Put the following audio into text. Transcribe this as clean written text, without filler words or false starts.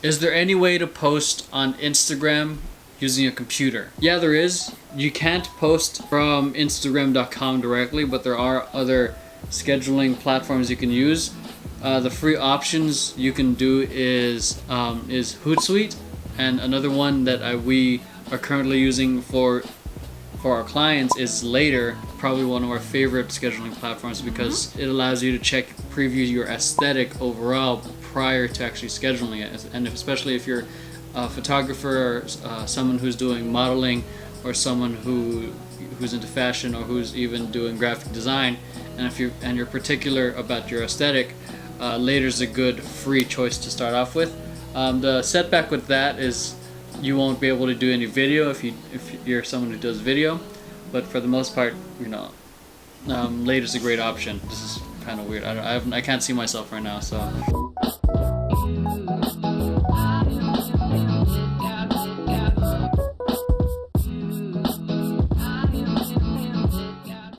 Is there any way to post on Instagram using a computer? Yeah, there is. You can't post from Instagram.com directly, but there are other scheduling platforms you can use. The free options you can do is Hootsuite, and another one that we are currently using for our clients is Later, probably one of our favorite scheduling platforms because it allows you to preview your aesthetic overall prior to actually scheduling it. And especially if you're a photographer or someone who's doing modeling or someone who's into fashion or who's even doing graphic design, and if you're particular about your aesthetic, Later's a good free choice to start off with. The setback with that is you won't be able to do any video if you're someone who does video, but for the most part, Later's a great option. This is kind of weird. I can't see myself right now, so.